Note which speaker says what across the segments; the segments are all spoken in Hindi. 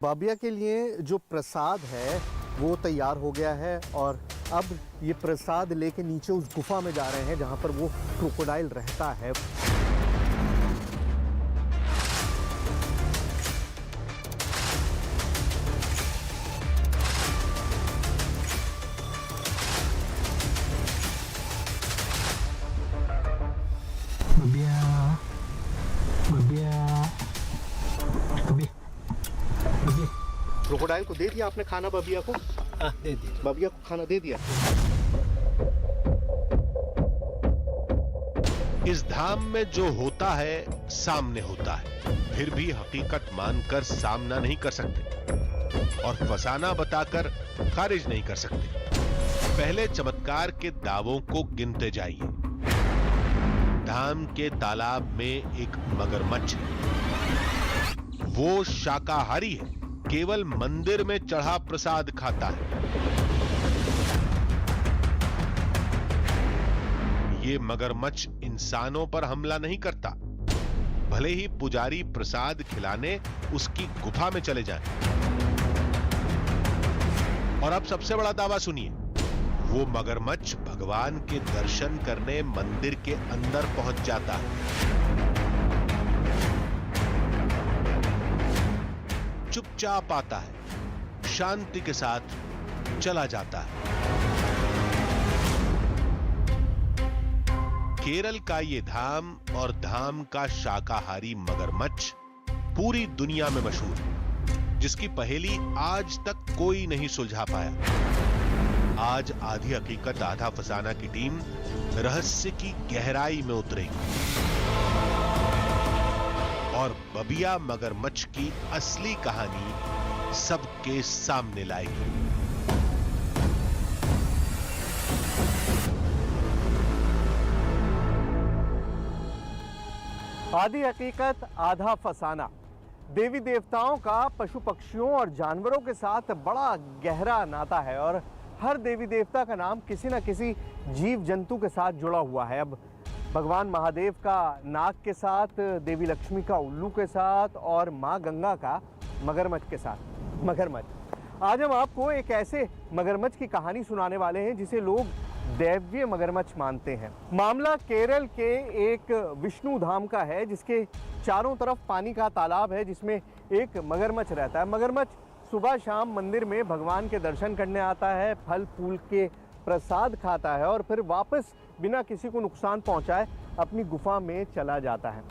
Speaker 1: बाबिया के लिए जो प्रसाद है वो तैयार हो गया है और अब ये प्रसाद लेके नीचे उस गुफा में जा रहे हैं जहां पर वो क्रोकोडाइल रहता है। क्रोकोडाइल को दे दिया आपने खाना? बबिया को
Speaker 2: दे दिया।
Speaker 1: बबिया को खाना दे दिया।
Speaker 3: इस धाम में जो होता है सामने होता है, फिर भी हकीकत मानकर सामना नहीं कर सकते और फसाना बताकर खारिज नहीं कर सकते। पहले चमत्कार के दावों को गिनते जाइए। धाम के तालाब में एक मगरमच्छ है। वो शाकाहारी है, केवल मंदिर में चढ़ा प्रसाद खाता है। ये मगरमच्छ इंसानों पर हमला नहीं करता, भले ही पुजारी प्रसाद खिलाने उसकी गुफा में चले जाएं। और अब सबसे बड़ा दावा सुनिए, वो मगरमच्छ भगवान के दर्शन करने मंदिर के अंदर पहुंच जाता है। चुपचाप आता है, शांति के साथ चला जाता है। केरल का ये धाम और धाम का शाकाहारी मगरमच्छ पूरी दुनिया में मशहूर है, जिसकी पहेली आज तक कोई नहीं सुलझा पाया। आज आधी हकीकत आधा फसाना की टीम रहस्य की गहराई में उतरेगी और बबिया मगरमच्छ की असली कहानी सबके सामने लाएगी।
Speaker 1: आधी हकीकत आधा फसाना। देवी देवताओं का पशु पक्षियों और जानवरों के साथ बड़ा गहरा नाता है और हर देवी देवता का नाम किसी न किसी जीव जंतु के साथ जुड़ा हुआ है। अब भगवान महादेव का नाग के साथ, देवी लक्ष्मी का उल्लू के साथ और माँ गंगा का मगरमच्छ के साथ। मगरमच्छ। आज हम आपको एक ऐसे मगरमच्छ की कहानी सुनाने वाले हैं जिसे लोग दैवीय मगरमच्छ मानते हैं। मामला केरल के एक विष्णु धाम का है जिसके चारों तरफ पानी का तालाब है जिसमें एक मगरमच्छ रहता है। मगरमच्छ सुबह शाम मंदिर में भगवान के दर्शन करने आता है, फल फूल के प्रसाद खाता है और फिर वापस बिना किसी को नुकसान पहुंचाए अपनी गुफा में चला जाता है।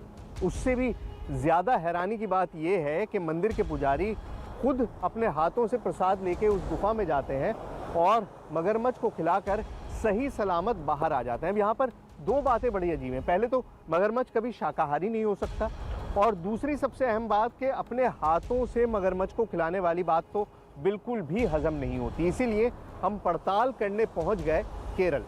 Speaker 1: उससे भी ज़्यादा हैरानी की बात यह है कि मंदिर के पुजारी खुद अपने हाथों से प्रसाद लेके उस गुफा में जाते हैं और मगरमच्छ को खिलाकर सही सलामत बाहर आ जाते हैं। अब यहाँ पर दो बातें बड़ी अजीब हैं। पहले तो मगरमच्छ कभी शाकाहारी नहीं हो सकता और दूसरी सबसे अहम बात कि अपने हाथों से मगरमच्छ को खिलाने वाली बात तो बिल्कुल भी हजम नहीं होती। इसीलिए हम पड़ताल करने पहुंच गए केरल।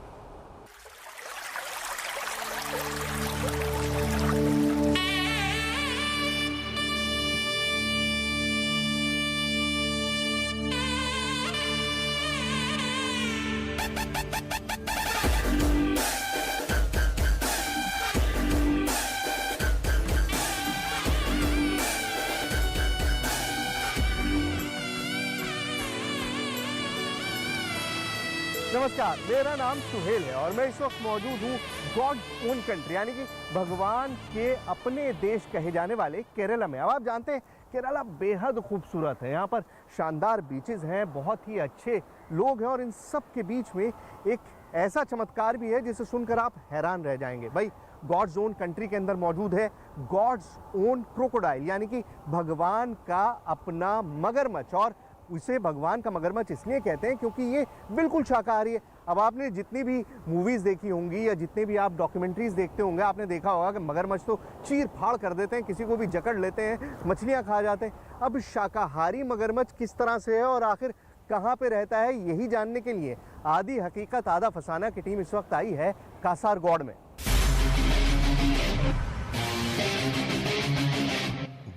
Speaker 1: नमस्कार, मेरा नाम सुहेल है और मैं इस वक्त मौजूद हूँ गॉड्स ओन कंट्री यानी कि भगवान के अपने देश कहे जाने वाले केरला में। अब आप जानते हैं केरला बेहद खूबसूरत है। यहाँ पर शानदार बीचेस हैं, बहुत ही अच्छे लोग हैं और इन सब के बीच में एक ऐसा चमत्कार भी है जिसे सुनकर आप हैरान रह जाएंगे। भाई, गॉड्स ओन कंट्री के अंदर मौजूद है गॉड्स ओन क्रोकोडाइल यानी कि भगवान का अपना मगरमच्छ। और उसे भगवान का मगरमच्छ इसलिए कहते हैं क्योंकि ये बिल्कुल शाकाहारी है। अब आपने जितनी भी मूवीज़ देखी होंगी या जितने भी आप डॉक्यूमेंट्रीज देखते होंगे, आपने देखा होगा कि मगरमच्छ तो चीर फाड़ कर देते हैं, किसी को भी जकड़ लेते हैं, मछलियाँ खा जाते हैं। अब शाकाहारी मगरमच्छ किस तरह से है और आखिर कहाँ पे रहता है, यही जानने के लिए आधी हकीकत आधा फसाना की टीम इस वक्त आई है कासारगोड में।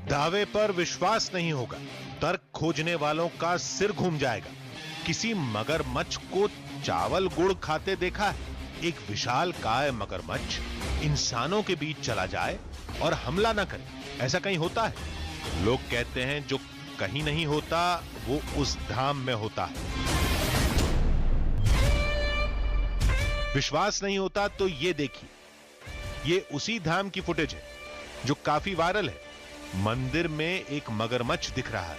Speaker 3: दावे पर विश्वास नहीं होगा, तर्क खोजने वालों का सिर घूम जाएगा। किसी मगरमच्छ को चावल गुड़ खाते देखा है? एक विशालकाय मगरमच्छ इंसानों के बीच चला जाए और हमला ना करे, ऐसा कहीं होता है? लोग कहते हैं जो कहीं नहीं होता, वो उस धाम में होता है। विश्वास नहीं होता तो ये देखिए, ये उसी धाम की फुटेज है जो काफी वायरल है। मंदिर में एक मगरमच्छ दिख रहा है,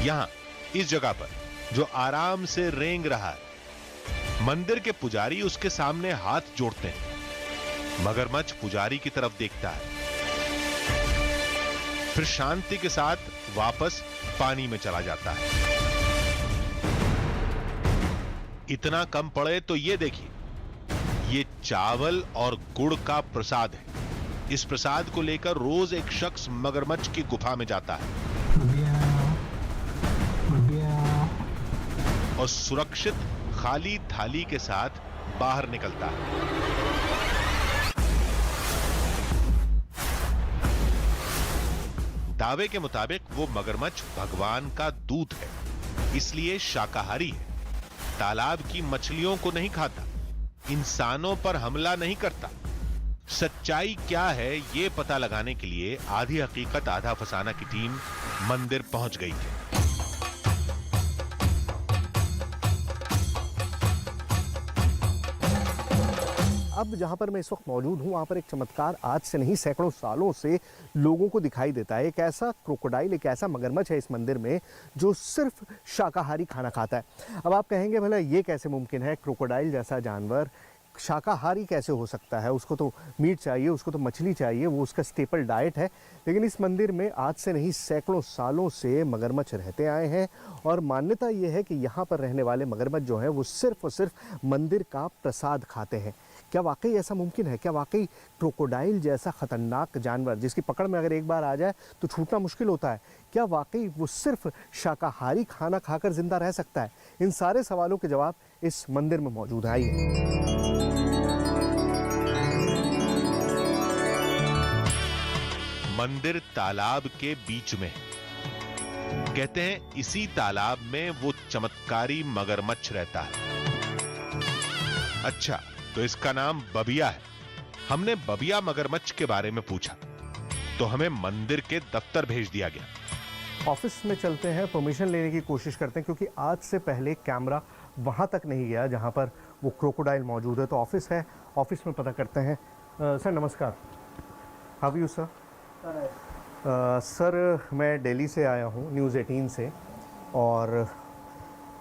Speaker 3: यहां इस जगह पर, जो आराम से रेंग रहा है। मंदिर के पुजारी उसके सामने हाथ जोड़ते हैं। मगरमच्छ पुजारी की तरफ देखता है, फिर शांति के साथ वापस पानी में चला जाता है। इतना कम पड़े तो ये देखिए, ये चावल और गुड़ का प्रसाद है। इस प्रसाद को लेकर रोज एक शख्स मगरमच्छ की गुफा में जाता है और सुरक्षित खाली थाली के साथ बाहर निकलता है। दावे के मुताबिक वो मगरमच्छ भगवान का दूत है, इसलिए शाकाहारी है। तालाब की मछलियों को नहीं खाता, इंसानों पर हमला नहीं करता। सच्चाई क्या है ये पता लगाने के लिए आधी हकीकत आधा फसाना की टीम मंदिर पहुंच गई थी।
Speaker 1: अब जहां पर मैं इस वक्त मौजूद हूं, वहां पर एक चमत्कार आज से नहीं सैकड़ों सालों से लोगों को दिखाई देता है। एक ऐसा क्रोकोडाइल, एक ऐसा मगरमच्छ है इस मंदिर में जो सिर्फ शाकाहारी खाना खाता है। अब आप कहेंगे भला ये कैसे मुमकिन है, क्रोकोडाइल जैसा जानवर शाकाहारी कैसे हो सकता है? उसको तो मीट चाहिए, उसको तो मछली चाहिए, वो उसका स्टेपल डाइट है। लेकिन इस मंदिर में आज से नहीं सैकड़ों सालों से मगरमच्छ रहते आए हैं और मान्यता ये है कि यहाँ पर रहने वाले मगरमच्छ जो हैं वो सिर्फ और सिर्फ मंदिर का प्रसाद खाते हैं। क्या वाकई ऐसा मुमकिन है? क्या वाकई क्रोकोडाइल जैसा खतरनाक जानवर जिसकी पकड़ में अगर एक बार आ जाए तो छूटना मुश्किल होता है, क्या वाकई वो सिर्फ शाकाहारी खाना खाकर जिंदा रह सकता है? इन सारे सवालों के जवाब इस मंदिर में मौजूद है। आइए।
Speaker 3: मंदिर तालाब के बीच में है। कहते हैं इसी तालाब में वो चमत्कारी मगरमच्छ रहता है। अच्छा, तो इसका नाम बबिया है। हमने बबिया मगरमच्छ के बारे में पूछा तो हमें मंदिर के दफ्तर भेज दिया गया।
Speaker 1: ऑफिस में चलते हैं, परमिशन लेने की कोशिश करते हैं क्योंकि आज से पहले कैमरा वहां तक नहीं गया जहां पर वो क्रोकोडाइल मौजूद है। तो ऑफिस है, ऑफिस में पता करते हैं। सर नमस्कार, हाउ यू सर? सर मैं दिल्ली से आया हूँ, न्यूज़ 18 से, और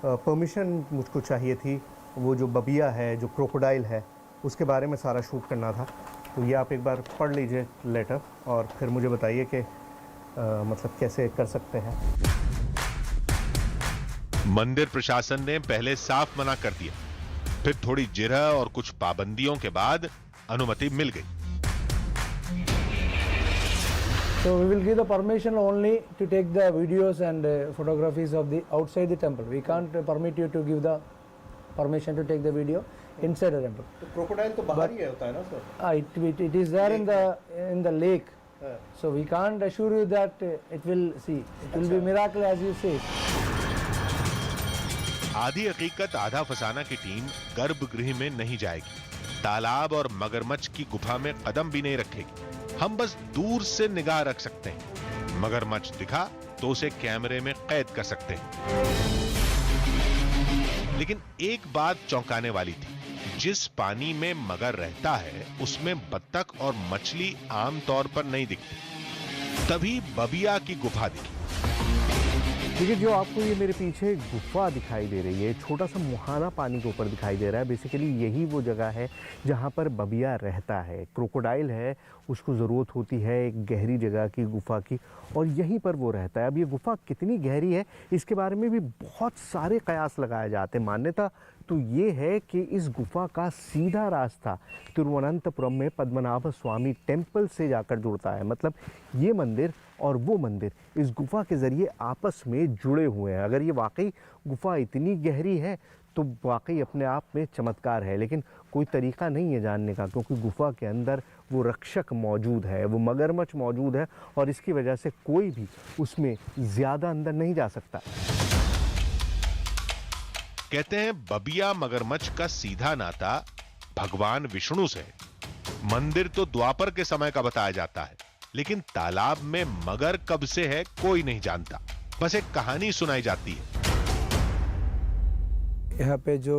Speaker 1: परमिशन मुझको चाहिए थी। वो जो बबिया है, जो क्रोकोडाइल है, उसके बारे में सारा शूट करना था। तो ये आप एक बार पढ़ लीजिए लेटर और फिर मुझे बताइए कि मतलब कैसे कर सकते हैं।
Speaker 3: मंदिर प्रशासन ने पहले साफ मना कर दिया, फिर थोड़ी जिरह और कुछ पाबंदियों के बाद अनुमति मिल गई।
Speaker 2: So we will give the permission only to take the videos and photographies of the outside the temple. We can't permit you to give the permission to take the video inside the temple.
Speaker 1: तो क्रोकोडाइल तो बाहर ही होता है ना sir?
Speaker 2: It is there in the lake. So we can't assure you that it will be miracle as you say.
Speaker 3: आधी हकीकत आधा फसाना की टीम गर्भगृह में नहीं जाएगी, तालाब और मगरमच्छ की गुफा में कदम भी नहीं रखेगी। हम बस दूर से निगाह रख सकते हैं। मगरमच्छ दिखा तो उसे कैमरे में कैद कर सकते हैं। लेकिन एक बात चौंकाने वाली थी, जिस पानी में मगर रहता है उसमें बत्तख और मछली आमतौर पर नहीं दिखती। तभी बबिया की गुफा दिखी।
Speaker 1: देखिए, जो आपको ये मेरे पीछे गुफा दिखाई दे रही है, छोटा सा मुहाना पानी के ऊपर दिखाई दे रहा है। बेसिकली यही वो जगह है जहाँ पर बबिया रहता है। क्रोकोडाइल है, उसको ज़रूरत होती है एक गहरी जगह की, गुफा की, और यहीं पर वो रहता है। अब ये गुफा कितनी गहरी है इसके बारे में भी बहुत सारे कयास लगाए जाते हैं। मान्यता तो ये है कि इस गुफा का सीधा रास्ता तिरुवनंतपुरम में पद्मनाभ स्वामी टेम्पल से जाकर जुड़ता है। मतलब ये मंदिर और वो मंदिर इस गुफा के ज़रिए आपस में जुड़े हुए हैं। अगर ये वाकई गुफा इतनी गहरी है तो वाकई अपने आप में चमत्कार है, लेकिन कोई तरीका नहीं है जानने का, क्योंकि गुफा के अंदर वो रक्षक मौजूद है, वो मगरमच्छ मौजूद है, और इसकी वजह से कोई भी उसमें ज़्यादा अंदर नहीं जा सकता।
Speaker 3: कहते हैं बबिया मगरमच्छ का सीधा नाता भगवान विष्णु से। मंदिर तो द्वापर के समय का बताया जाता है, लेकिन तालाब में मगर कब से है कोई नहीं जानता। बस एक कहानी सुनाई जाती है।
Speaker 2: यहाँ पे जो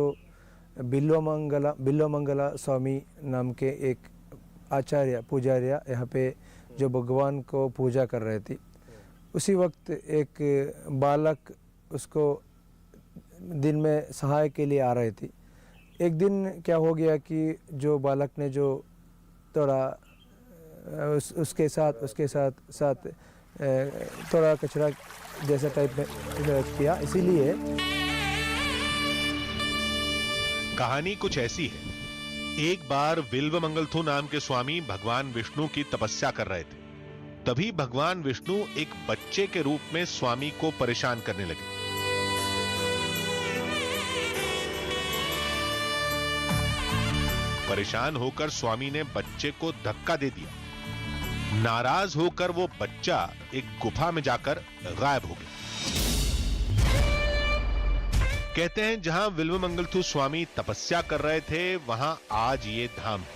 Speaker 2: बिल्वमंगला स्वामी नाम के एक आचार्य पुजारिया यहाँ पे जो भगवान को पूजा कर रहे थे, उसी वक्त एक बालक उसको दिन में सहाय के लिए आ रहे थे। एक दिन क्या हो गया कि जो बालक ने जो थोड़ा उसके साथ थोड़ा कचरा जैसा टाइप में किया, इसीलिए
Speaker 3: कहानी कुछ ऐसी है। एक बार बिल्वमंगलथु नाम के स्वामी भगवान विष्णु की तपस्या कर रहे थे। तभी भगवान विष्णु एक बच्चे के रूप में स्वामी को परेशान करने लगे। परेशान होकर स्वामी ने बच्चे को धक्का दे दिया। नाराज होकर वो बच्चा एक गुफा में जाकर गायब हो गया। कहते हैं जहां बिल्वमंगलथु स्वामी तपस्या कर रहे थे वहां आज ये धाम है,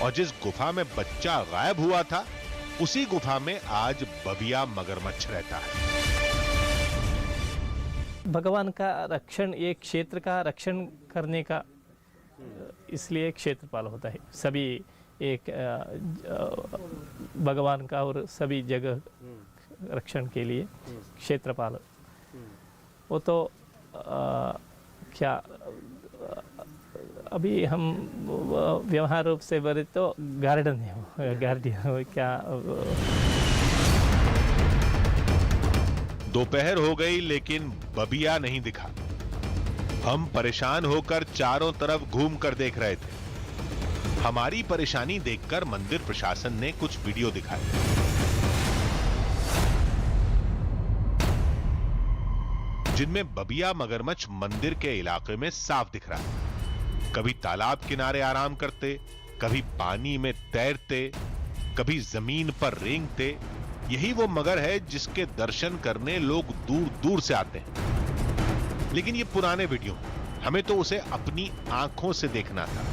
Speaker 3: और जिस गुफा में बच्चा गायब हुआ था उसी गुफा में आज बबिया मगरमच्छ रहता है।
Speaker 4: भगवान का रक्षण, एक क्षेत्र का रक्षण करने का इसलिए क्षेत्रपाल होता है। सभी एक भगवान का और सभी जगह रक्षण के लिए क्षेत्रपाल। वो तो क्या अभी हम व्यवहार रूप से बोले तो गार्डन है, गार्डियन क्या।
Speaker 3: दोपहर हो गई लेकिन बबिया नहीं दिखा। हम परेशान होकर चारों तरफ घूम कर देख रहे थे। हमारी परेशानी देखकर मंदिर प्रशासन ने कुछ वीडियो दिखाए। जिनमें बबिया मगरमच्छ मंदिर के इलाके में साफ दिख रहा है। कभी तालाब किनारे आराम करते, कभी पानी में तैरते, कभी जमीन पर रेंगते। यही वो मगर है जिसके दर्शन करने लोग दूर दूर से आते हैं। लेकिन ये पुराने वीडियो, हमें तो उसे अपनी आंखों से देखना था।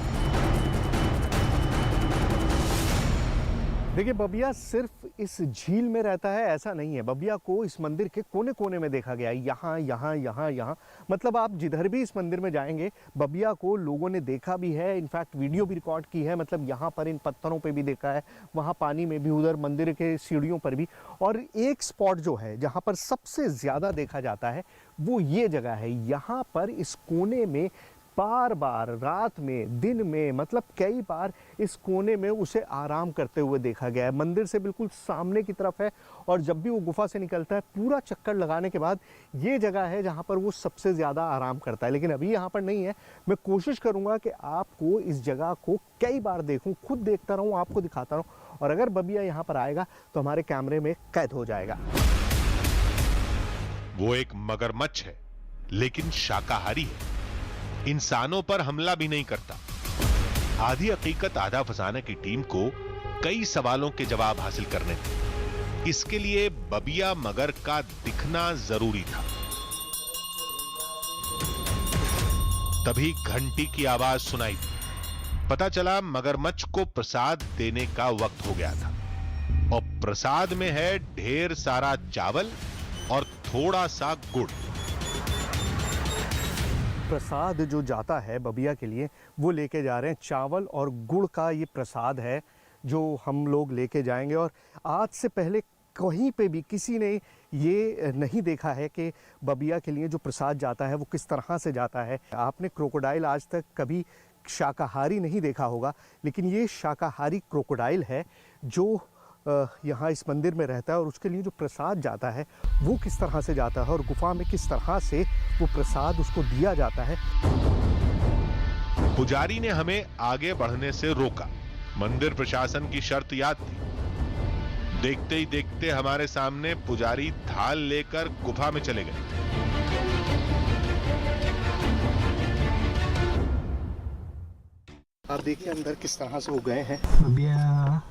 Speaker 1: देखिए, बबिया सिर्फ इस झील में रहता है ऐसा नहीं है। बबिया को इस मंदिर के कोने कोने में देखा गया है, यहाँ। मतलब आप जिधर भी इस मंदिर में जाएंगे बबिया को लोगों ने देखा भी है। इनफैक्ट वीडियो भी रिकॉर्ड की है। मतलब यहाँ पर इन पत्थरों पे भी देखा है, वहाँ पानी में भी, उधर मंदिर के सीढ़ियों पर भी। और एक स्पॉट जो है जहाँ पर सबसे ज़्यादा देखा जाता है वो ये जगह है। यहाँ पर इस कोने में बार बार रात में, दिन में, मतलब कई बार इस कोने में उसे आराम करते हुए देखा गया है। मंदिर से बिल्कुल सामने की तरफ है, और जब भी वो गुफा से निकलता है पूरा चक्कर लगाने के बाद ये जगह है जहाँ पर वो सबसे ज़्यादा आराम करता है। लेकिन अभी यहाँ पर नहीं है। मैं कोशिश करूँगा कि आपको इस जगह को कई बार देखूँ, खुद देखता रहूँ, आपको दिखाता रहूँ, और अगर बबिया यहाँ पर आएगा तो हमारे कैमरे में कैद हो जाएगा।
Speaker 3: वो एक मगरमच्छ है लेकिन शाकाहारी है। इंसानों पर हमला भी नहीं करता। आधी हकीकत आधा फसाना की टीम को कई सवालों के जवाब हासिल करने थे। इसके लिए बबिया मगर का दिखना जरूरी था। तभी घंटी की आवाज सुनाई दी। पता चला मगरमच्छ को प्रसाद देने का वक्त हो गया था, और प्रसाद में है ढेर सारा चावल और थोड़ा सा गुड़।
Speaker 1: प्रसाद जो जाता है बबिया के लिए वो लेके जा रहे हैं। चावल और गुड़ का ये प्रसाद है जो हम लोग लेके जाएंगे। और आज से पहले कहीं पे भी किसी ने ये नहीं देखा है कि बबिया के लिए जो प्रसाद जाता है वो किस तरह से जाता है। आपने क्रोकोडाइल आज तक कभी शाकाहारी नहीं देखा होगा, लेकिन ये शाकाहारी क्रोकोडाइल है जो यहाँ इस मंदिर में रहता है। और उसके लिए जो प्रसाद जाता है वो किस तरह से जाता है और गुफा में किस तरह से वो प्रसाद उसको दिया जाता है।
Speaker 3: पुजारी ने हमें आगे बढ़ने से रोका। मंदिर प्रशासन की शर्त याद थी। देखते ही देखते हमारे सामने पुजारी थाल लेकर गुफा में चले गए।
Speaker 1: आप देखिए अंदर किस तरह से वो गए हैं।
Speaker 5: बबिया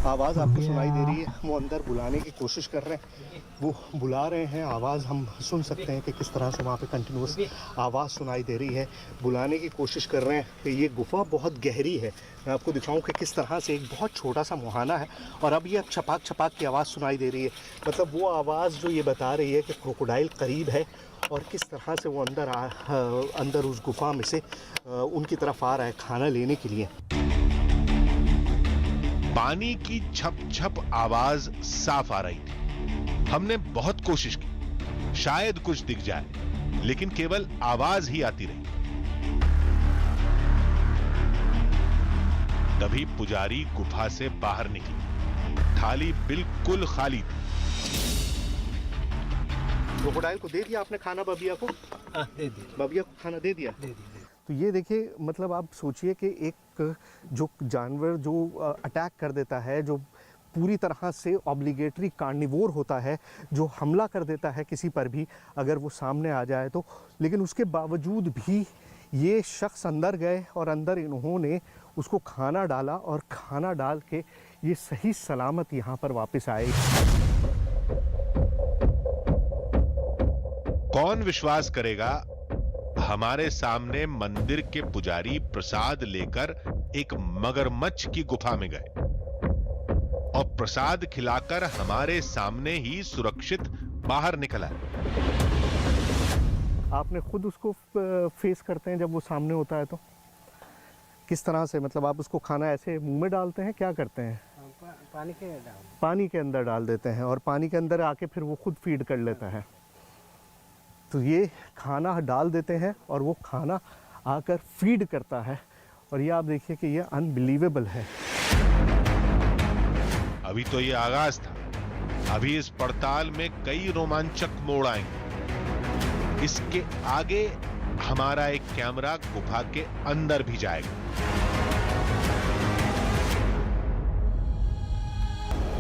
Speaker 1: आवाज़ आपको सुनाई दे रही है, वो अंदर बुलाने की कोशिश कर रहे हैं, वो बुला रहे हैं, आवाज़ हम सुन सकते हैं कि किस तरह से वहाँ पे कंटिन्यूस आवाज़ सुनाई दे रही है, बुलाने की कोशिश कर रहे हैं। ये गुफा बहुत गहरी है, मैं आपको दिखाऊं कि किस तरह से एक बहुत छोटा सा मुहाना है और अब ये छपाक छपाक की आवाज़ सुनाई दे रही है, मतलब वो आवाज़ जो ये बता रही है कि क्रोकोडाइल करीब है और किस तरह से वो अंदर उस गुफा में से उनकी तरफ आ रहा है खाना लेने के लिए।
Speaker 3: पानी की छप छप आवाज साफ आ रही थी। हमने बहुत कोशिश की, शायद कुछ दिख जाए, लेकिन केवल आवाज ही आती रही। तभी पुजारी गुफा से बाहर निकली। थाली बिल्कुल खाली थी।
Speaker 1: क्रोकोडाइल को दे दिया आपने खाना? बबिया को?
Speaker 2: हाँ, दे दिया।
Speaker 1: बबिया को खाना दे दिया?
Speaker 2: दे दिया।
Speaker 1: तो ये देखिए, मतलब आप सोचिए कि एक जो जानवर जो अटैक कर देता है, जो पूरी तरह से ऑब्लिगेटरी कार्निवोर होता है, जो हमला कर देता है किसी पर भी अगर वो सामने आ जाए तो, लेकिन उसके बावजूद भी ये शख्स अंदर गए और अंदर इन्होंने उसको खाना डाला और खाना डाल के ये सही सलामत यहाँ पर वापस आए।
Speaker 3: कौन विश्वास करेगा, हमारे सामने मंदिर के पुजारी प्रसाद लेकर एक मगरमच्छ की गुफा में गए और प्रसाद खिलाकर हमारे सामने ही सुरक्षित बाहर निकल आए।
Speaker 1: आपने खुद उसको फेस करते हैं जब वो सामने होता है तो किस तरह से, मतलब आप उसको खाना ऐसे मुंह में डालते हैं, क्या करते हैं? पानी के अंदर डाल देते हैं और पानी के अंदर आके फिर वो खुद फीड कर लेता है। तो ये खाना डाल देते हैं और वो खाना आकर फीड करता है और ये आप देखिए कि ये अनबिलीवेबल है।
Speaker 3: अभी तो ये आगाज था, अभी इस पड़ताल में कई रोमांचक मोड़ आएंगे। इसके आगे हमारा एक कैमरा गुफा के अंदर भी जाएगा।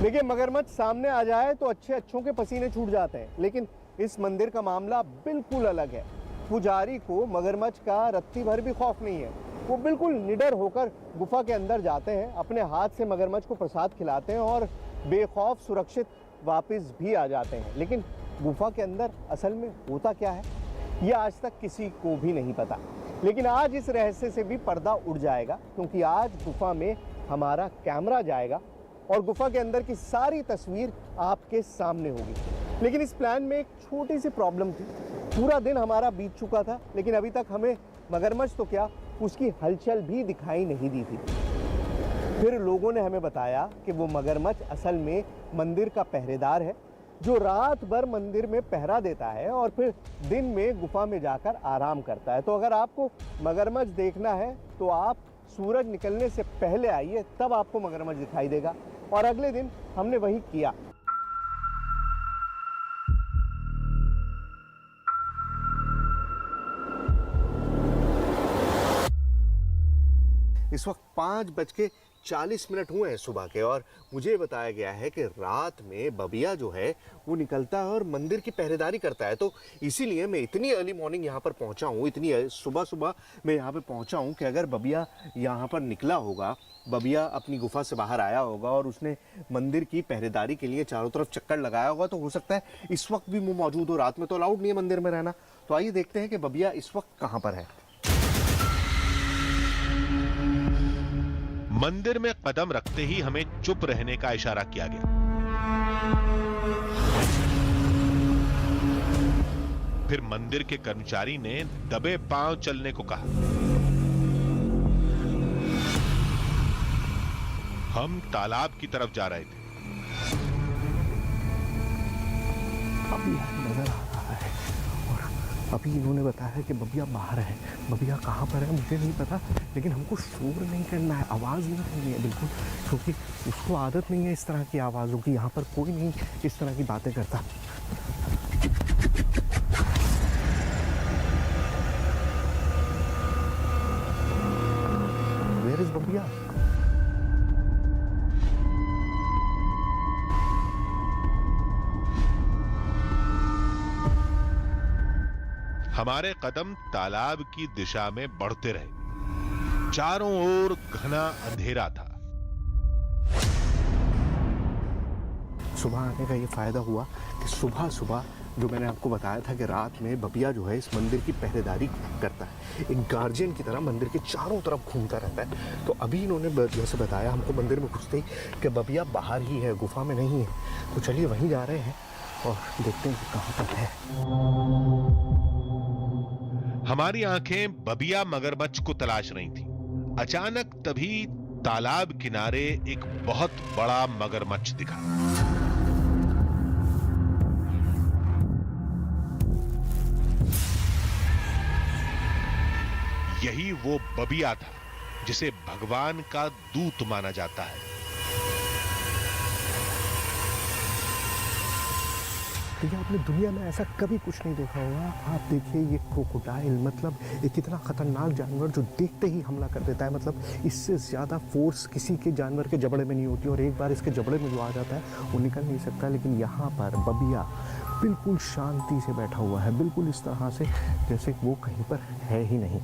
Speaker 1: देखिए, मगरमच्छ सामने आ जाए तो अच्छों के पसीने छूट जाते हैं, लेकिन इस मंदिर का मामला बिल्कुल अलग है। पुजारी को मगरमच्छ का रत्ती भर भी खौफ नहीं है। वो बिल्कुल निडर होकर गुफा के अंदर जाते हैं, अपने हाथ से मगरमच्छ को प्रसाद खिलाते हैं और बेखौफ सुरक्षित वापस भी आ जाते हैं। लेकिन गुफा के अंदर असल में होता क्या है, ये आज तक किसी को भी नहीं पता। लेकिन आज इस रहस्य से भी पर्दा उड़ जाएगा, क्योंकि आज गुफा में हमारा कैमरा जाएगा और गुफा के अंदर की सारी तस्वीर आपके सामने होगी। लेकिन इस प्लान में एक छोटी सी प्रॉब्लम थी। पूरा दिन हमारा बीत चुका था, लेकिन अभी तक हमें मगरमच्छ तो क्या, उसकी हलचल भी दिखाई नहीं दी थी। फिर लोगों ने हमें बताया कि वो मगरमच्छ असल में मंदिर का पहरेदार है, जो रात भर मंदिर में पहरा देता है और फिर दिन में गुफा में जाकर आराम करता है। तो अगर आपको मगरमच्छ देखना है तो आप सूरज निकलने से पहले आइए, तब आपको मगरमच्छ दिखाई देगा। और अगले दिन हमने वही किया। इस वक्त 5:40 हुए हैं सुबह के और मुझे बताया गया है कि रात में बबिया जो है वो निकलता है और मंदिर की पहरेदारी करता है। तो इसीलिए मैं इतनी अर्ली मॉर्निंग यहाँ पर पहुँचा हूँ, इतनी सुबह सुबह मैं यहाँ पे पहुँचा हूँ कि अगर बबिया यहाँ पर निकला होगा, बबिया अपनी गुफा से बाहर आया होगा और उसने मंदिर की पहरेदारी के लिए चारों तरफ चक्कर लगाया होगा, तो हो सकता है इस वक्त भी वो मौजूद हो। रात में तो अलाउड नहीं है मंदिर में रहना। तो आइए देखते हैं कि बबिया इस वक्त कहाँ पर है।
Speaker 3: मंदिर में कदम रखते ही हमें चुप रहने का इशारा किया गया। फिर मंदिर के कर्मचारी ने दबे पांव चलने को कहा। हम तालाब की तरफ जा रहे थे।
Speaker 1: बबिया नजर आ रहा है और अभी इन्होंने बताया कि बबिया बाहर है। बबिया कहाँ पर है मुझे नहीं पता, लेकिन हमको शोर नहीं करना है, आवाज़ नहीं करनी है बिल्कुल, क्योंकि उसको आदत नहीं है इस तरह की आवाज़ों की। यहाँ पर कोई नहीं इस तरह की बातें करता। Where is बबिया?
Speaker 3: हमारे कदम तालाब की दिशा में बढ़ते रहे। चारों ओर घना अंधेरा था।
Speaker 1: सुबह आने का ये फ़ायदा हुआ कि सुबह सुबह जो मैंने आपको बताया था कि रात में बबिया जो है इस मंदिर की पहरेदारी करता है, एक गार्जियन की तरह मंदिर के चारों तरफ घूमता रहता है। तो अभी इन्होंने जैसे बताया हमको मंदिर में घुसते ही कि बबिया बाहर ही है, गुफा में नहीं है। तो चलिए वहीं जा रहे हैं और देखते हैं कि कहाँ तक है।
Speaker 3: हमारी आंखें बबिया मगरमच्छ को तलाश रही थी। अचानक तभी तालाब किनारे एक बहुत बड़ा मगरमच्छ दिखा। यही वो बबिया था जिसे भगवान का दूत माना जाता है।
Speaker 1: क्योंकि आपने दुनिया में ऐसा कभी कुछ नहीं देखा होगा। आप देखिए ये क्रोकोडाइल, मतलब एक कितना खतरनाक जानवर जो देखते ही हमला कर देता है। मतलब इससे ज़्यादा फोर्स किसी के जानवर के जबड़े में नहीं होती और एक बार इसके जबड़े में जो आ जाता है वो निकल नहीं सकता। लेकिन यहाँ पर बबिया बिल्कुल शांति से बैठा हुआ है, बिल्कुल इस तरह से जैसे वो कहीं पर है ही नहीं,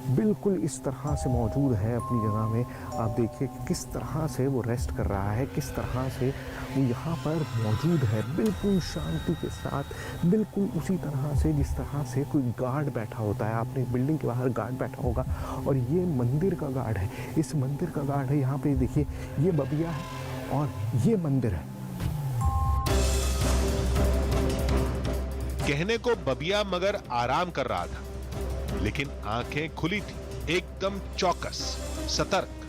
Speaker 1: बिल्कुल इस तरह से मौजूद है अपनी जगह में। आप देखिए कि किस तरह से वो रेस्ट कर रहा है, किस तरह से वो यहाँ पर मौजूद है, बिल्कुल शांति के साथ, बिल्कुल उसी तरह से जिस तरह से कोई गार्ड बैठा होता है। आपने बिल्डिंग के बाहर गार्ड बैठा होगा और ये मंदिर का गार्ड है, इस मंदिर का गार्ड है। यहाँ पे देखिए ये बबिया है और ये मंदिर है।
Speaker 3: कहने को बबिया मगर आराम कर रहा था, लेकिन आंखें खुली थी, एकदम चौकस, सतर्क,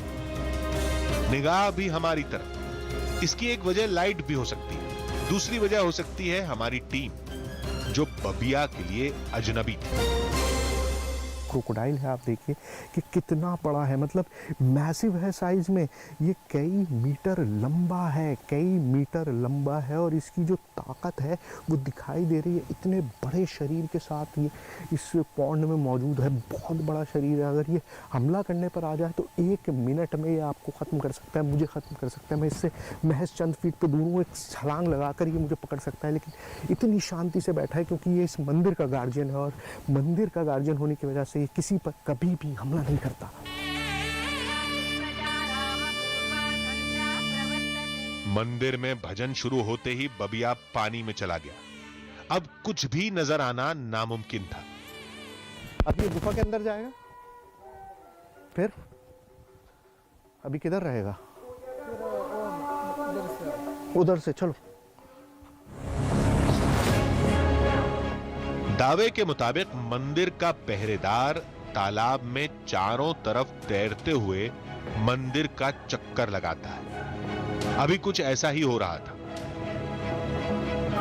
Speaker 3: निगाह भी हमारी तरफ। इसकी एक वजह लाइट भी हो सकती है, दूसरी वजह हो सकती है हमारी टीम जो बबिया के लिए अजनबी थी।
Speaker 1: क्रोकोडाइल है, आप देखिए कि कितना बड़ा है, मतलब मैसिव है साइज में। ये कई मीटर लंबा है, कई मीटर लंबा है और इसकी जो ताकत है वो दिखाई दे रही है। इतने बड़े शरीर के साथ ये इस पॉन्ड में मौजूद है, बहुत बड़ा शरीर है। अगर ये हमला करने पर आ जाए तो 1 मिनट में ये आपको ख़त्म कर सकता है, मुझे ख़त्म कर सकता है। मैं इससे महज चंद फीट पे दूर हूँ, एक छलांग लगाकर ये मुझे पकड़ सकता है। लेकिन इतनी शांति से बैठा है क्योंकि ये इस मंदिर का गार्जियन है और मंदिर का गार्जियन होने की वजह से ये किसी पर कभी भी हमला नहीं करता।
Speaker 3: मंदिर में भजन शुरू होते ही बबिया पानी में चला गया। अब कुछ भी नजर आना नामुमकिन था।
Speaker 1: अब ये गुफा के अंदर जाएगा, फिर अभी किधर रहेगा? उधर से चलो।
Speaker 3: दावे के मुताबिक मंदिर का पहरेदार तालाब में चारों तरफ तैरते हुए मंदिर का चक्कर लगाता है। अभी कुछ ऐसा ही हो रहा था।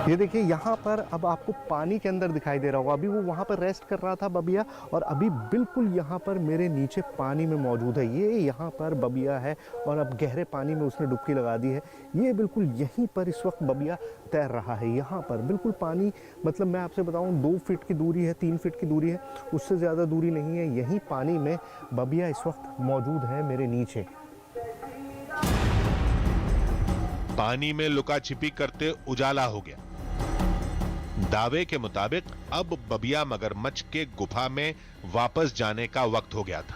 Speaker 1: ये देखिए यहाँ पर अब आपको पानी के अंदर दिखाई दे रहा होगा। अभी वो वहाँ पर रेस्ट कर रहा था बबिया और अभी बिल्कुल यहाँ पर मेरे नीचे पानी में मौजूद है। ये यहाँ पर बबिया है और अब गहरे पानी में उसने डुबकी लगा दी है। ये बिल्कुल यहीं पर इस वक्त बबिया तैर रहा है। यहाँ पर बिल्कुल पानी, मतलब मैं आपसे बताऊँ 2 फीट की दूरी है, 3 फीट की दूरी है, उससे ज़्यादा दूरी नहीं है। यहीं पानी में बबिया इस वक्त मौजूद है मेरे नीचे।
Speaker 3: पानी में लुका छिपी करते उजाला हो गया। दावे के मुताबिक अब बबिया मगरमच्छ के गुफा में वापस जाने का वक्त हो गया था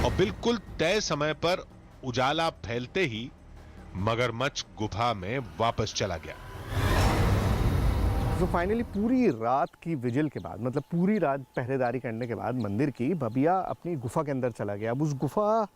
Speaker 3: और बिल्कुल तय समय पर उजाला फैलते ही मगरमच्छ गुफा में वापस चला गया।
Speaker 1: तो फाइनली पूरी रात की विजिल के बाद, मतलब पूरी रात पहरेदारी करने के बाद मंदिर की, बबिया अपनी गुफा के अंदर चला गया। अब उस गुफा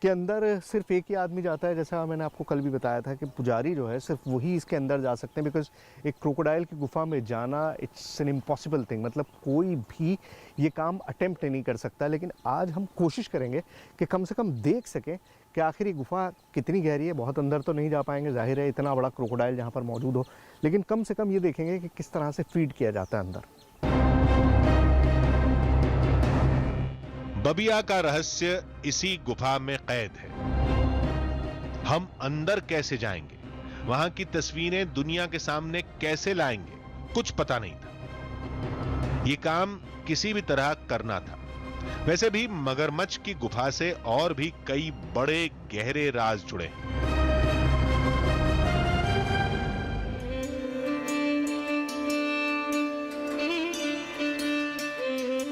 Speaker 1: के अंदर सिर्फ एक ही आदमी जाता है, जैसा मैंने आपको कल भी बताया था कि पुजारी जो है सिर्फ वही इसके अंदर जा सकते हैं। बिकॉज एक क्रोकोडाइल की गुफा में जाना इट्स एन इम्पॉसिबल थिंग, मतलब कोई भी ये काम अटेम्प्ट नहीं कर सकता। लेकिन आज हम कोशिश करेंगे कि कम से कम देख सकें कि आखिर ये गुफा कितनी गहरी है। बहुत अंदर तो नहीं जा पाएंगे, जाहिर है इतना बड़ा क्रोकोडाइल जहाँ पर मौजूद हो, लेकिन कम से कम ये देखेंगे कि किस तरह से फीड किया जाता है अंदर।
Speaker 3: बबिया का रहस्य इसी गुफा में कैद है। हम अंदर कैसे जाएंगे, वहां की तस्वीरें दुनिया के सामने कैसे लाएंगे, कुछ पता नहीं था। यह काम किसी भी तरह करना था। वैसे भी मगरमच्छ की गुफा से और भी कई बड़े गहरे राज जुड़े हैं।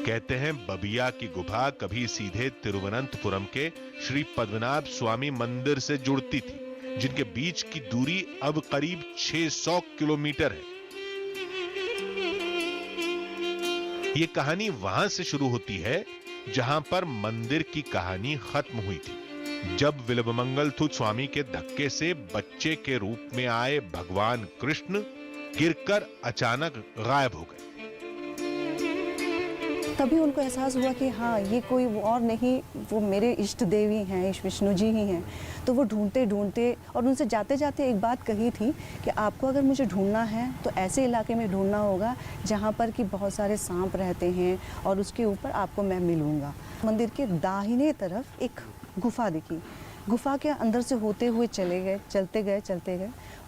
Speaker 3: कहते हैं बबिया की गुफा कभी सीधे तिरुवनंतपुरम के श्री पद्मनाभ स्वामी मंदिर से जुड़ती थी, जिनके बीच की दूरी अब करीब 600 किलोमीटर है। ये कहानी वहां से शुरू होती है जहां पर मंदिर की कहानी खत्म हुई थी, जब विल्वमंगलथु स्वामी के धक्के से बच्चे के रूप में आए भगवान कृष्ण गिरकर अचानक गायब हो गए।
Speaker 5: तभी उनको एहसास हुआ कि हाँ, ये कोई और नहीं, वो मेरे इष्ट देवी हैं, विष्णु जी ही हैं। तो वो ढूंढते ढूंढते और उनसे जाते जाते एक बात कही थी कि आपको अगर मुझे ढूंढना है तो ऐसे इलाके में ढूंढना होगा जहाँ पर कि बहुत सारे सांप रहते हैं और उसके ऊपर आपको मैं मिलूँगा। मंदिर के दाहिने तरफ एक गुफा दिखी। गुफा के अंदर से होते हुए चले गए,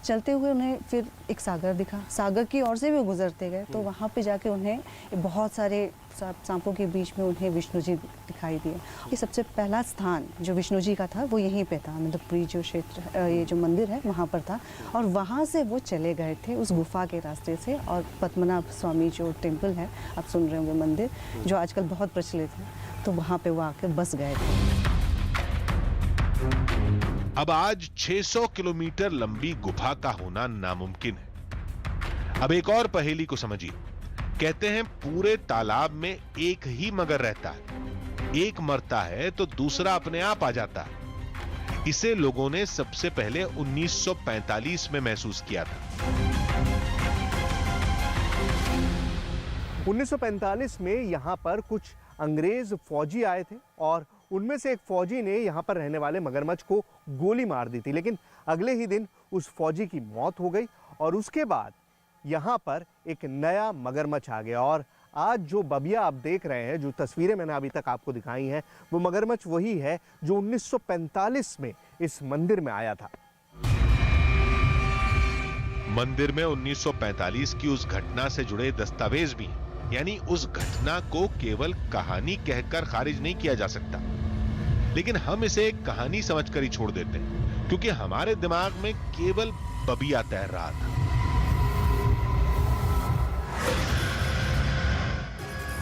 Speaker 5: चलते हुए उन्हें फिर एक सागर दिखा। सागर की ओर से भी गुजरते गए तो वहाँ पे जाके उन्हें बहुत सारे सांपों के बीच में उन्हें विष्णु जी दिखाई दिए। ये सबसे पहला स्थान जो विष्णु जी का था वो यहीं पे था, आनंदपुरी जो क्षेत्र, ये जो मंदिर है वहाँ पर था। और वहाँ से वो चले गए थे उस गुफा के रास्ते से, और पद्मनाभ स्वामी जो टेम्पल है, आप सुन रहे होंगे, मंदिर जो आजकल बहुत प्रचलित है, तो वहाँ पे वो आकर बस गए थे।
Speaker 3: अब आज 600 किलोमीटर लंबी गुफा का होना नामुमकिन है। अब एक और पहेली को समझिए। कहते हैं पूरे तालाब में एक ही मगर रहता है, एक मरता है तो दूसरा अपने आप आ जाता है। इसे लोगों ने सबसे पहले 1945 में महसूस किया था।
Speaker 1: 1945 में यहाँ पर कुछ अंग्रेज फौजी आए थे और उनमें से एक फौजी ने यहाँ पर रहने वाले मगरमच्छ को गोली मार दी थी, लेकिन अगले ही दिन उस फौजी की मौत हो गई और उसके बाद यहाँ पर एक नया मगरमच्छ आ गया। और आज जो बबिया आप देख रहे हैं, जो तस्वीरें मैंने अभी तक आपको दिखाई हैं, वो मगरमच्छ वही है जो 1945 में इस मंदिर में आया था।
Speaker 3: मंदिर में 1945 की उस घटना से जुड़े दस्तावेज भी हैं, यानी उस घटना को केवल कहानी कहकर खारिज नहीं किया जा सकता, लेकिन हम इसे एक कहानी समझकर ही छोड़ देते हैं, क्योंकि हमारे दिमाग में केवल बबिया तैर रहा था।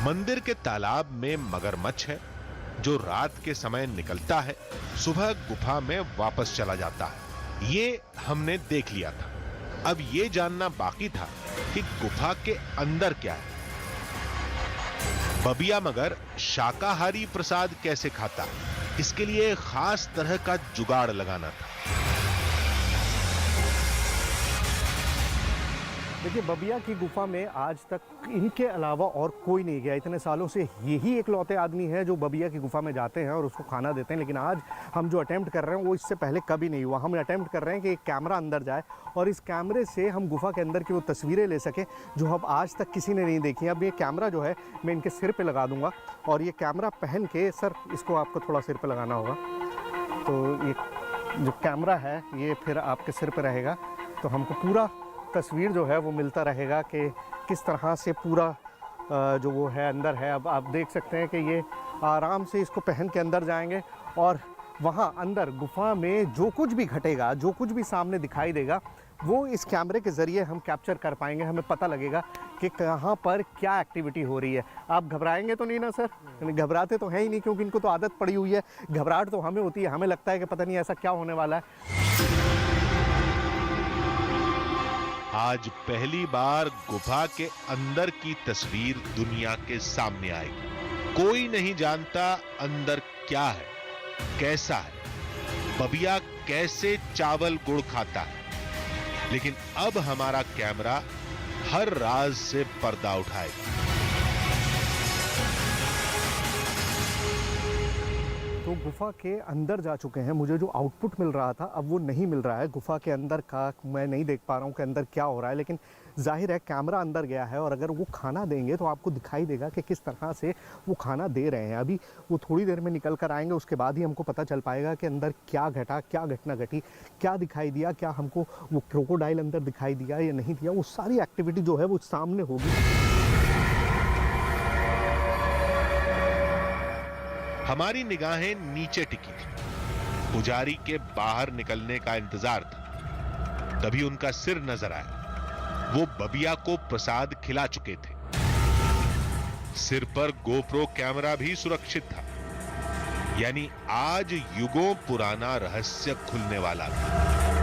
Speaker 3: मंदिर के तालाब में मगरमच्छ है जो रात के समय निकलता है, सुबह गुफा में वापस चला जाता है। ये हमने देख लिया था। अब ये जानना बाकी था कि गुफा के अंदर क्या है। बबिया मगर शाकाहारी प्रसाद कैसे खाता, इसके लिए खास तरह का जुगाड़ लगाना था।
Speaker 1: देखिए, बबिया की गुफा में आज तक इनके अलावा और कोई नहीं गया। इतने सालों से यही एकलौते आदमी हैं जो बबिया की गुफा में जाते हैं और उसको खाना देते हैं। लेकिन आज हम जो अटेम्प्ट कर रहे हैं वो इससे पहले कभी नहीं हुआ। हम अटेम्प्ट कर रहे हैं कि एक कैमरा अंदर जाए और इस कैमरे से हम गुफा के अंदर की वो तस्वीरें ले सकें जो अब आज तक किसी ने नहीं देखी। अब ये कैमरा जो है मैं इनके सिर पर लगा दूँगा और ये कैमरा पहन के, सर इसको आपको थोड़ा सिर पर लगाना होगा, तो ये जो कैमरा है ये फिर आपके सिर पर रहेगा, तो हमको पूरा तस्वीर जो है वो मिलता रहेगा कि किस तरह से पूरा जो वो है अंदर है। अब आप देख सकते हैं कि ये आराम से इसको पहन के अंदर जाएंगे और वहाँ अंदर गुफा में जो कुछ भी घटेगा, जो कुछ भी सामने दिखाई देगा, वो इस कैमरे के ज़रिए हम कैप्चर कर पाएंगे। हमें पता लगेगा कि कहाँ पर क्या एक्टिविटी हो रही है। आप घबराएंगे तो नहीं ना सर? घबराते तो हैं ही नहीं, क्योंकि इनको तो आदत पड़ी हुई है। घबराहट तो हमें होती है, हमें लगता है कि पता नहीं ऐसा क्या होने वाला है।
Speaker 3: आज पहली बार गुफा के अंदर की तस्वीर दुनिया के सामने आएगी। कोई नहीं जानता अंदर क्या है, कैसा है, बबिया कैसे चावल गुड़ खाता है, लेकिन अब हमारा कैमरा हर राज से पर्दा उठाएगा।
Speaker 1: तो गुफा के अंदर जा चुके हैं। मुझे जो आउटपुट मिल रहा था अब वो नहीं मिल रहा है। गुफा के अंदर का मैं नहीं देख पा रहा हूँ कि अंदर क्या हो रहा है, लेकिन जाहिर है कैमरा अंदर गया है और अगर वो खाना देंगे तो आपको दिखाई देगा कि किस तरह से वो खाना दे रहे हैं। अभी वो थोड़ी देर में निकल कर आएंगे, उसके बाद ही हमको पता चल पाएगा कि अंदर क्या घटा, क्या घटना घटी, क्या दिखाई दिया, क्या हमको वो क्रोकोडाइल अंदर दिखाई दिया या नहीं दिया। वो सारी एक्टिविटी जो है वो सामने होगी।
Speaker 3: हमारी निगाहें नीचे टिकी थी। पुजारी के बाहर निकलने का इंतजार था। तभी उनका सिर नजर आया। वो बबिया को प्रसाद खिला चुके थे। सिर पर गोप्रो कैमरा भी सुरक्षित था, यानी आज युगों पुराना रहस्य खुलने वाला था।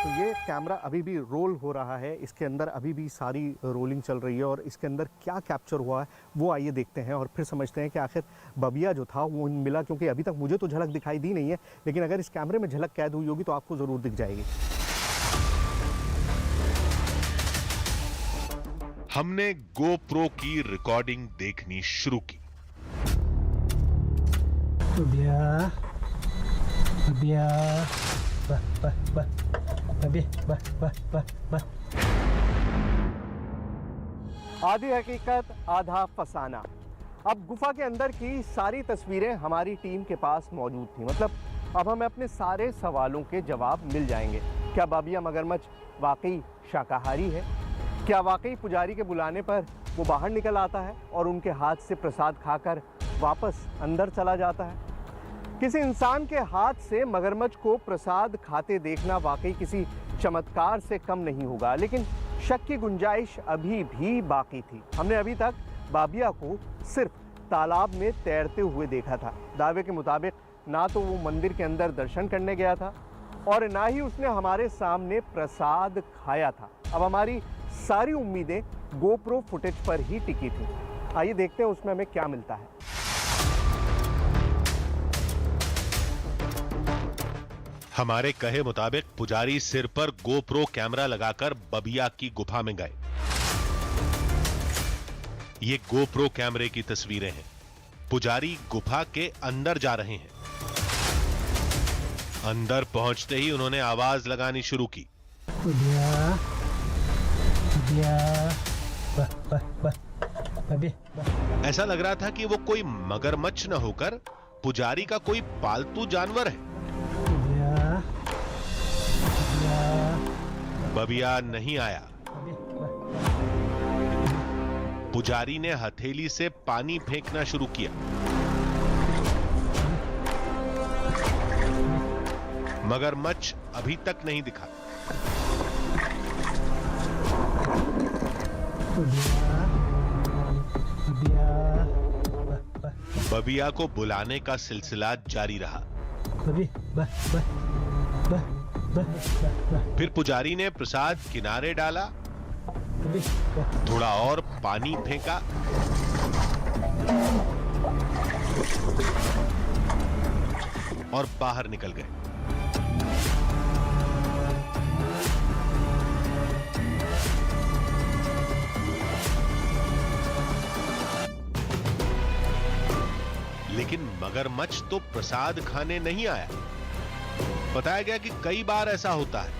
Speaker 1: तो ये कैमरा अभी भी रोल हो रहा है, इसके अंदर अभी भी सारी रोलिंग चल रही है और इसके अंदर क्या कैप्चर हुआ है वो आइए देखते हैं और फिर समझते हैं कि आखिर बबिया जो था वो मिला, क्योंकि अभी तक मुझे तो झलक दिखाई दी नहीं है, लेकिन अगर इस कैमरे में झलक कैद हुई होगी तो आपको ज़रूर दिख जाएगी।
Speaker 3: हमने गोप्रो की रिकॉर्डिंग देखनी शुरू की।
Speaker 2: बबिया, बबिया,
Speaker 1: आधी हकीकत आधा फसाना। अब गुफा के अंदर की सारी तस्वीरें हमारी टीम के पास मौजूद थी, मतलब अब हमें अपने सारे सवालों के जवाब मिल जाएंगे। क्या बबिया मगरमच्छ वाकई शाकाहारी है? क्या वाकई पुजारी के बुलाने पर वो बाहर निकल आता है और उनके हाथ से प्रसाद खाकर वापस अंदर चला जाता है? किसी इंसान के हाथ से मगरमच्छ को प्रसाद खाते देखना वाकई किसी चमत्कार से कम नहीं होगा, लेकिन शक की गुंजाइश अभी भी बाकी थी। हमने अभी तक बबिया को सिर्फ तालाब में तैरते हुए देखा था। दावे के मुताबिक ना तो वो मंदिर के अंदर दर्शन करने गया था और ना ही उसने हमारे सामने प्रसाद खाया था। अब हमारी सारी उम्मीदें गोप्रो फुटेज पर ही टिकी थी। आइए देखते हैं उसमें हमें क्या मिलता है।
Speaker 3: हमारे कहे मुताबिक पुजारी सिर पर गोप्रो कैमरा लगाकर बबिया की गुफा में गए। ये गोप्रो कैमरे की तस्वीरें हैं। पुजारी गुफा के अंदर जा रहे हैं। अंदर पहुंचते ही उन्होंने आवाज लगानी शुरू की। ऐसा लग रहा था कि वो कोई मगरमच्छ न होकर पुजारी का कोई पालतू जानवर है। बबिया नहीं आया। पुजारी ने हथेली से पानी फेंकना शुरू किया। मगरमच्छ अभी तक नहीं दिखा। बबिया को बुलाने का सिलसिला जारी रहा। फिर पुजारी ने प्रसाद किनारे डाला, थोड़ा और पानी फेंका और बाहर निकल गए। लेकिन मगरमच्छ तो प्रसाद खाने नहीं आया। बताया गया कि कई बार ऐसा होता है,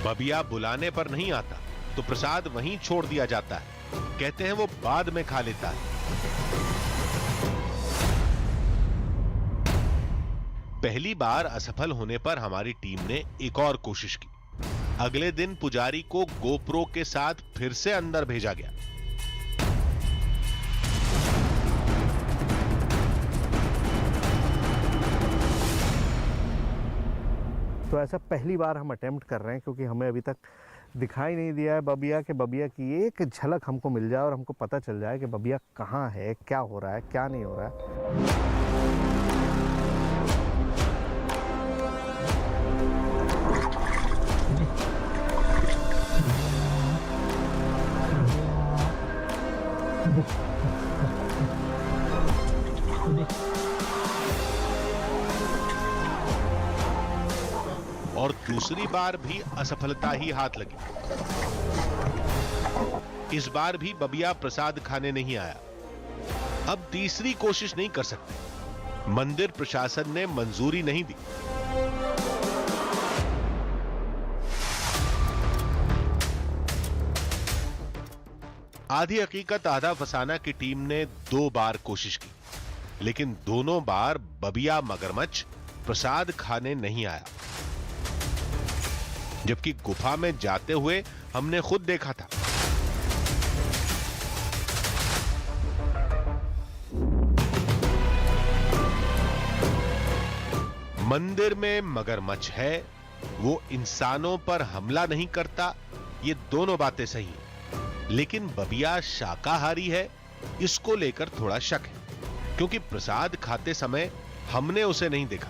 Speaker 3: बबिया बुलाने पर नहीं आता तो प्रसाद वहीं छोड़ दिया जाता है। कहते हैं वो बाद में खा लेता है। पहली बार असफल होने पर हमारी टीम ने एक और कोशिश की। अगले दिन पुजारी को गोप्रो के साथ फिर से अंदर भेजा गया।
Speaker 1: तो ऐसा पहली बार हम अटेम्प्ट कर रहे हैं, क्योंकि हमें अभी तक दिखाई नहीं दिया है बबिया के। बबिया की एक झलक हमको मिल जाए और हमको पता चल जाए कि बबिया कहाँ है, क्या हो रहा है, क्या नहीं हो रहा है।
Speaker 3: और दूसरी बार भी असफलता ही हाथ लगी। इस बार भी बबिया प्रसाद खाने नहीं आया। अब तीसरी कोशिश नहीं कर सकते। मंदिर प्रशासन ने मंजूरी नहीं दी। आधी हकीकत आधा फसाना की टीम ने 2 बार कोशिश की, लेकिन दोनों बार बबिया मगरमच्छ प्रसाद खाने नहीं आया। जबकि गुफा में जाते हुए हमने खुद देखा था। मंदिर में मगरमच्छ है, वो इंसानों पर हमला नहीं करता, ये दोनों बातें सही हैं। लेकिन बबिया शाकाहारी है, इसको लेकर थोड़ा शक है, क्योंकि प्रसाद खाते समय हमने उसे नहीं देखा।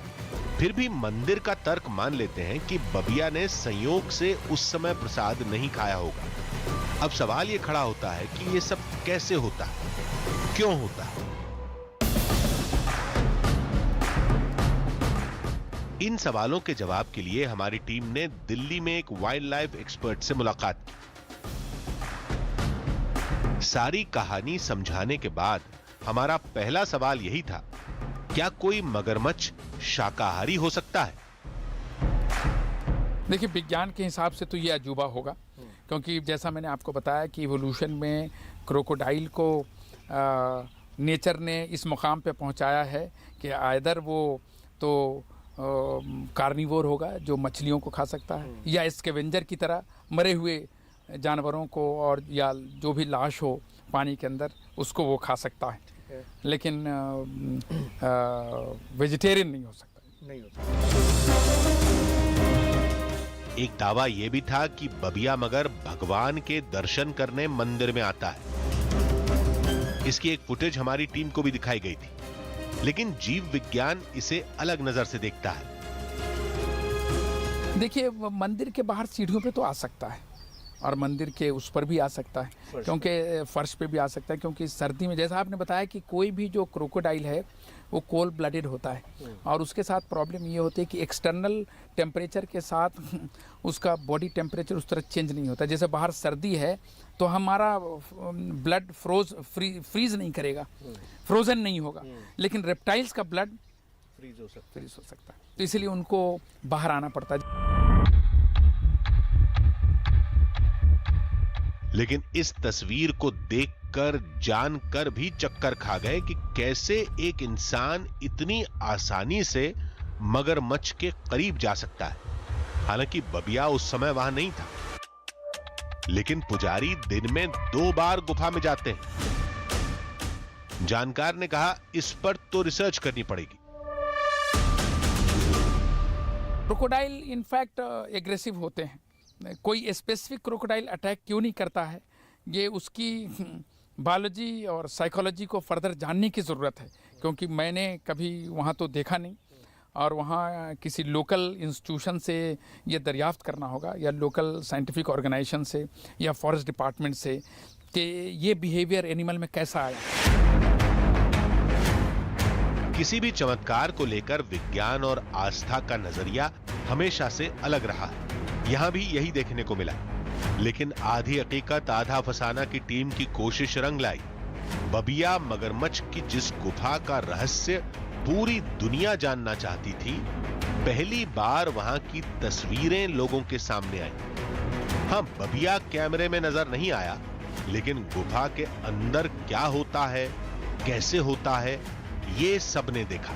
Speaker 3: फिर भी मंदिर का तर्क मान लेते हैं कि बबिया ने संयोग से उस समय प्रसाद नहीं खाया होगा। अब सवाल ये खड़ा होता है कि ये सब कैसे होता है, क्यों होता है? इन सवालों के जवाब के लिए हमारी टीम ने दिल्ली में एक वाइल्ड लाइफ एक्सपर्ट से मुलाकात की। सारी कहानी समझाने के बाद हमारा पहला सवाल यही था, क्या कोई मगरमच्छ शाकाहारी हो सकता है?
Speaker 6: देखिए, विज्ञान के हिसाब से तो ये अजूबा होगा, क्योंकि जैसा मैंने आपको बताया कि इवोल्यूशन में क्रोकोडाइल को नेचर ने इस मुकाम पे पहुंचाया है कि आइदर वो तो कार्निवोर होगा जो मछलियों को खा सकता है, या स्कैवेंजर की तरह मरे हुए जानवरों को और या जो भी लाश हो पानी के अंदर उसको वो खा सकता है, लेकिन वेजिटेरियन नहीं हो सकता।
Speaker 3: एक दावा यह भी था कि बबिया मगर भगवान के दर्शन करने मंदिर में आता है। इसकी एक फुटेज हमारी टीम को भी दिखाई गई थी, लेकिन जीव विज्ञान इसे अलग नजर से देखता है।
Speaker 6: देखिए, मंदिर के बाहर सीढ़ियों पे तो आ सकता है और मंदिर के उस पर भी आ सकता है, क्योंकि फर्श पे भी आ सकता है, क्योंकि सर्दी में जैसा आपने बताया कि कोई भी जो क्रोकोडाइल है वो कोल्ड ब्लडेड होता है, और उसके साथ प्रॉब्लम ये होती है कि एक्सटर्नल टेम्परेचर के साथ उसका बॉडी टेम्परेचर उस तरह चेंज नहीं होता। जैसे बाहर सर्दी है तो हमारा ब्लड फ्रीज नहीं करेगा, फ्रोजन नहीं होगा, लेकिन रेप्टाइल्स का ब्लड फ्रीज हो सकता है, तो इसलिए उनको बाहर आना पड़ता है।
Speaker 3: लेकिन इस तस्वीर को देखकर जानकर भी चक्कर खा गए कि कैसे एक इंसान इतनी आसानी से मगरमच्छ के करीब जा सकता है। हालांकि बबिया उस समय वहां नहीं था, लेकिन पुजारी दिन में 2 बार गुफा में जाते हैं। जानकार ने कहा, इस पर तो रिसर्च करनी पड़ेगी।
Speaker 6: क्रोकोडाइल इनफैक्ट एग्रेसिव होते हैं। कोई स्पेसिफिक क्रोकोडाइल अटैक क्यों नहीं करता है, ये उसकी बायोलॉजी और साइकोलॉजी को फर्दर जानने की ज़रूरत है, क्योंकि मैंने कभी वहाँ तो देखा नहीं, और वहाँ किसी लोकल इंस्टीट्यूशन से ये दरियाफ्त करना होगा, या लोकल साइंटिफिक ऑर्गेनाइजेशन से या फॉरेस्ट डिपार्टमेंट से, कि ये बिहेवियर एनिमल में कैसा आया।
Speaker 3: किसी भी चमत्कार को लेकर विज्ञान और आस्था का नजरिया हमेशा से अलग रहा है। यहां भी यही देखने को मिला, लेकिन आधी हकीकत आधा फसाना की टीम की कोशिश रंग लाई। बबिया मगरमच्छ की जिस गुफा का रहस्य पूरी दुनिया जानना चाहती थी, पहली बार वहां की तस्वीरें लोगों के सामने आई। हां, बबिया कैमरे में नजर नहीं आया, लेकिन गुफा के अंदर क्या होता है, कैसे होता है, ये सबने देखा।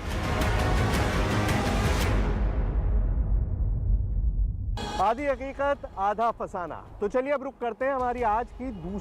Speaker 1: आधी हकीकत आधा फसाना। तो चलिए अब रुक करते हैं हमारी आज की दूसरी